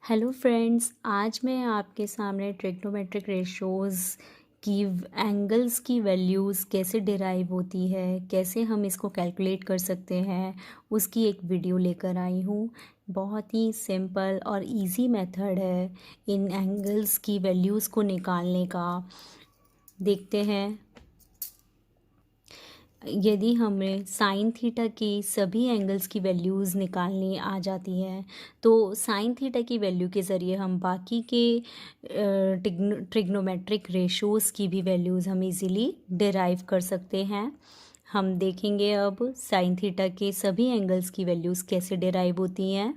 Hello friends, आज मैं आपके सामने ट्रिग्नोमेट्रिक रेशोज़ की एंगल्स की वैल्यूज़ कैसे डिराइव होती है, कैसे हम इसको कैलकुलेट कर सकते हैं, उसकी एक वीडियो लेकर आई हूँ। बहुत ही सिंपल और इजी मेथड है इन एंगल्स की वैल्यूज़ को निकालने का। देखते हैं। यदि हमें साइन थीटा की सभी एंगल्स की वैल्यूज़ निकालनी आ जाती हैं तो साइन थीटा की वैल्यू के ज़रिए हम बाकी के ट्रिग्नोमेट्रिक रेशोज़ की भी वैल्यूज़ हम इजीली डिराइव कर सकते हैं। हम देखेंगे अब साइन थीटा के सभी एंगल्स की वैल्यूज़ कैसे डिराइव होती हैं।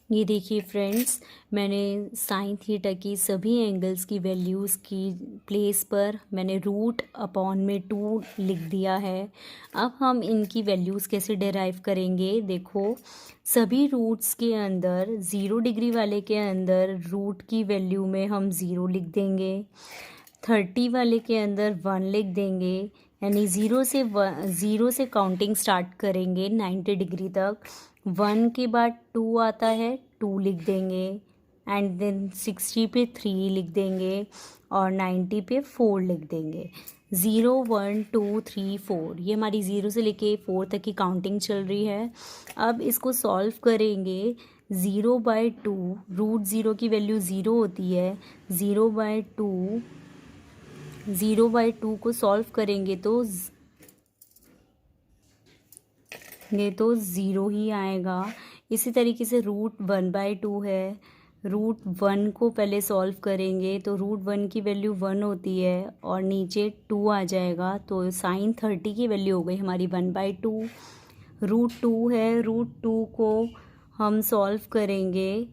ये देखिए फ्रेंड्स, मैंने साइन थीटा की सभी एंगल्स की वैल्यूज़ की प्लेस पर मैंने रूट अपॉन में 2 लिख दिया है। अब हम इनकी वैल्यूज़ कैसे डिराइव करेंगे। देखो, सभी रूट्स के अंदर 0 डिग्री वाले के अंदर रूट की वैल्यू में हम 0 लिख देंगे, 30 वाले के अंदर 1 लिख देंगे, यानी ज़ीरो से काउंटिंग स्टार्ट करेंगे 90 डिग्री तक। 1 के बाद 2 आता है, 2 लिख देंगे, एंड देन 60 पे 3 लिख देंगे और 90 पे 4 लिख देंगे। 0 1 2 3 4, ये हमारी 0 से लेके 4 तक की काउंटिंग चल रही है। अब इसको सॉल्व करेंगे। 0/2, रूट 0 की वैल्यू 0 होती है। 0/2 को सॉल्व करेंगे तो ये तो 0 ही आएगा। इसी तरीके से रूट 1/2 है। रूट 1 को पहले सॉल्व करेंगे तो रूट 1 की वैल्यू 1 होती है और नीचे 2 आ जाएगा, तो साइन 30 की वैल्यू हो गई हमारी 1/2। रूट 2 है, रूट 2 को हम सॉल्व करेंगे।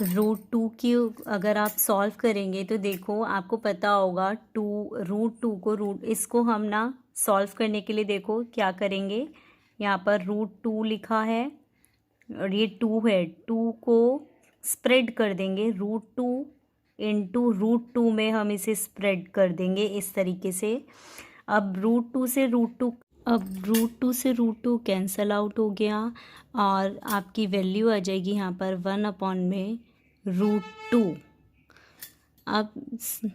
रूट 2 की अगर आप सॉल्व करेंगे तो देखो, आपको पता होगा रूट 2 को इसको हम ना सॉल्व करने के लिए देखो क्या करेंगे। यहाँ पर रूट 2 लिखा है और ये 2 है, 2 को स्प्रेड कर देंगे। रूट 2 इंटू रूट 2 में हम इसे स्प्रेड कर देंगे इस तरीके से। अब रूट 2 से रूट टू कैंसल आउट हो गया और आपकी वैल्यू आ जाएगी यहाँ पर 1 में रूट 2। अब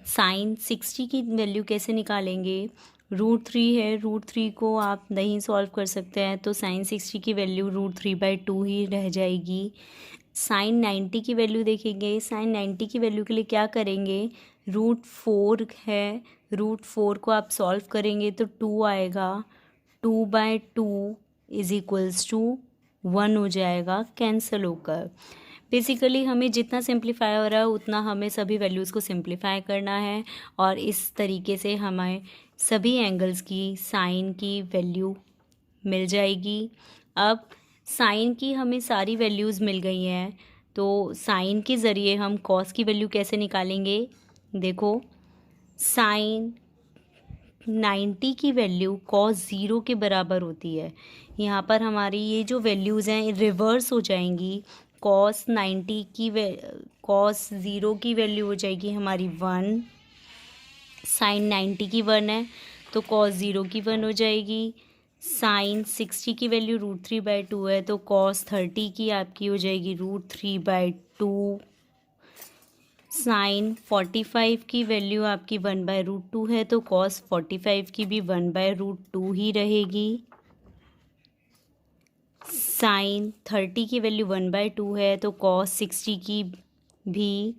साइन 60 की वैल्यू कैसे निकालेंगे। रूट 3 है, रूट 3 को आप नहीं सॉल्व कर सकते हैं तो साइन 60 की वैल्यू रूट 3/2 ही रह जाएगी। साइन 90 की वैल्यू देखेंगे। साइन 90 की वैल्यू के लिए क्या करेंगे, रूट 4 है, रूट 4 को आप सॉल्व करेंगे तो 2 आएगा। 2/2 इज इक्वल्स टू 1 हो जाएगा कैंसिल होकर। बेसिकली हमें जितना सिंप्लीफाई हो रहा है उतना हमें सभी वैल्यूज़ को सिंप्लीफाई करना है और इस तरीके से हमें सभी एंगल्स की साइन की वैल्यू मिल जाएगी। अब साइन की हमें सारी वैल्यूज़ मिल गई हैं तो साइन के ज़रिए हम कॉस की वैल्यू कैसे निकालेंगे। देखो, साइन 90 की वैल्यू कॉस 0 के बराबर होती है। यहाँ पर हमारी ये जो वैल्यूज़ हैं रिवर्स हो जाएंगी। कॉस 0 की वैल्यू हो जाएगी हमारी 1। साइन 90 की 1 है तो कॉस 0 की 1 हो जाएगी। साइन 60 की वैल्यू रूट 3/2 है तो कॉस 30 की आपकी हो जाएगी रूट 3/2। साइन 45 की वैल्यू आपकी 1/√2 है तो कॉस 45 की भी 1/√2 ही रहेगी। साइन 30 की वैल्यू 1/2 है तो कॉस 60 की भी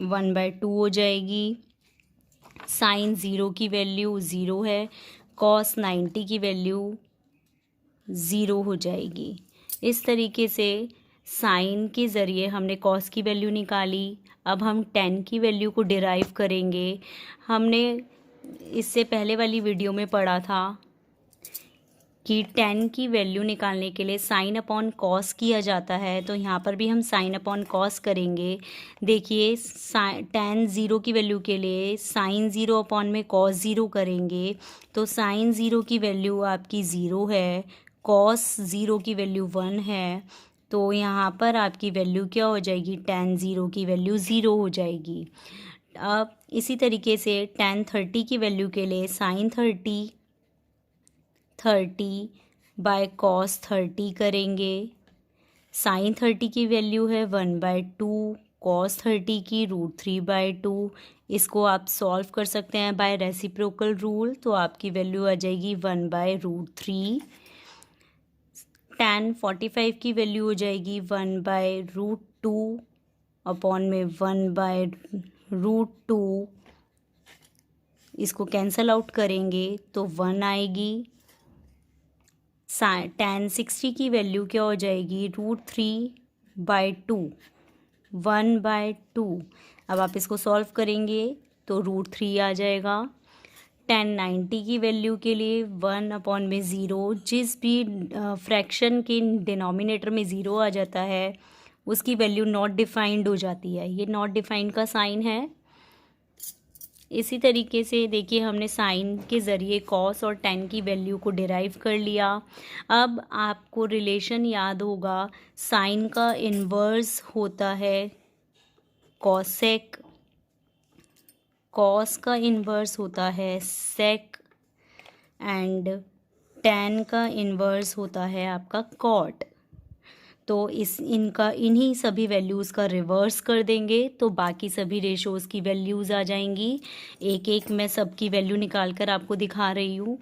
1/2 हो जाएगी। साइन 0 की वैल्यू 0 है, कॉस 90 की वैल्यू 0 हो जाएगी। इस तरीके से साइन के ज़रिए हमने कॉस की वैल्यू निकाली। अब हम टेन की वैल्यू को डिराइव करेंगे। हमने इससे पहले वाली वीडियो में पढ़ा था कि टेन की वैल्यू निकालने के लिए साइन अपॉन कॉस किया जाता है, तो यहाँ पर भी हम साइन अपॉन कॉस करेंगे। देखिए, टेन 0 की वैल्यू के लिए साइन 0 अपॉन में कॉस 0 करेंगे तो साइन 0 की वैल्यू आपकी 0 है, कॉस 0 की वैल्यू 1 है, तो यहाँ पर आपकी वैल्यू क्या हो जाएगी, टेन 0 की वैल्यू 0 हो जाएगी। अब इसी तरीके से टेन 30 की वैल्यू के लिए साइन 30 बाय कॉस 30 करेंगे। साइन 30 की वैल्यू है 1/2, कॉस 30 की √3/2। इसको आप सॉल्व कर सकते हैं बाय रेसिप्रोकल रूल, तो आपकी वैल्यू आ जाएगी 1/√3। tan 45 की वैल्यू हो जाएगी 1/√2 अपॉन में 1/√2। इसको कैंसल आउट करेंगे तो 1 आएगी। tan 60 की वैल्यू क्या हो जाएगी √3/2, 1/2। अब आप इसको सॉल्व करेंगे तो √3 आ जाएगा। tan 90 की वैल्यू के लिए 1 अपॉन में 0, जिस भी फ्रैक्शन के डिनोमिनेटर में 0 आ जाता है उसकी वैल्यू नॉट डिफाइंड हो जाती है। ये नॉट डिफाइंड का साइन है। इसी तरीके से देखिए हमने साइन के ज़रिए कॉस और tan की वैल्यू को डिराइव कर लिया। अब आपको रिलेशन याद होगा, साइन का इन्वर्स होता है कॉसेक, कॉस का इन्वर्स होता है सेक, एंड tan का इन्वर्स होता है आपका कॉट। तो इन्हीं सभी वैल्यूज़ का रिवर्स कर देंगे तो बाकी सभी रेशोज़ की वैल्यूज़ आ जाएंगी। एक एक मैं सबकी वैल्यू निकाल कर आपको दिखा रही हूँ।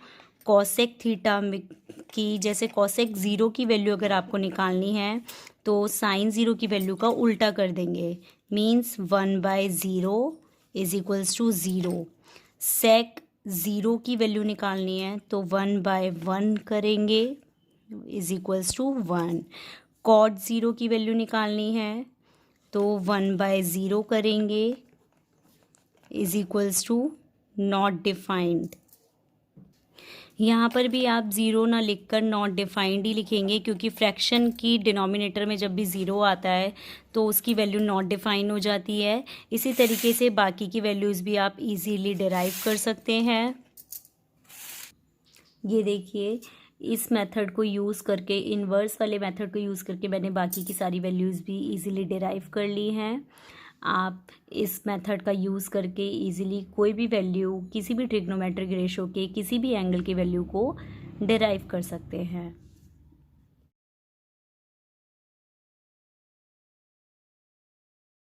कॉसेक थीटा की, जैसे कॉसेक 0 की वैल्यू अगर आपको निकालनी है तो साइन 0 की वैल्यू का उल्टा कर देंगे, मीन्स 1/0 इज इक्वल्स टू 0। सेक 0 की वैल्यू निकालनी है तो 1/1 करेंगे इज इक्वल्स टू 1। कॉट 0 की वैल्यू निकालनी है तो 1/0 करेंगे is equals to not defined. यहाँ पर भी आप 0 ना लिखकर नॉट डिफाइंड ही लिखेंगे, क्योंकि फ्रैक्शन की डिनोमिनेटर में जब भी 0 आता है तो उसकी वैल्यू नॉट डिफाइन हो जाती है। इसी तरीके से बाकी की वैल्यूज़ भी आप इजीली डिराइव कर सकते हैं। ये देखिए, इस मेथड को यूज़ करके, इन्वर्स वाले मेथड को यूज़ करके मैंने बाकी की सारी वैल्यूज़ भी इजीली डिराइव कर ली हैं। आप इस मेथड का यूज़ करके इजीली कोई भी वैल्यू, किसी भी ट्रिग्नोमेट्रिक रेशो के किसी भी एंगल की वैल्यू को डिराइव कर सकते हैं।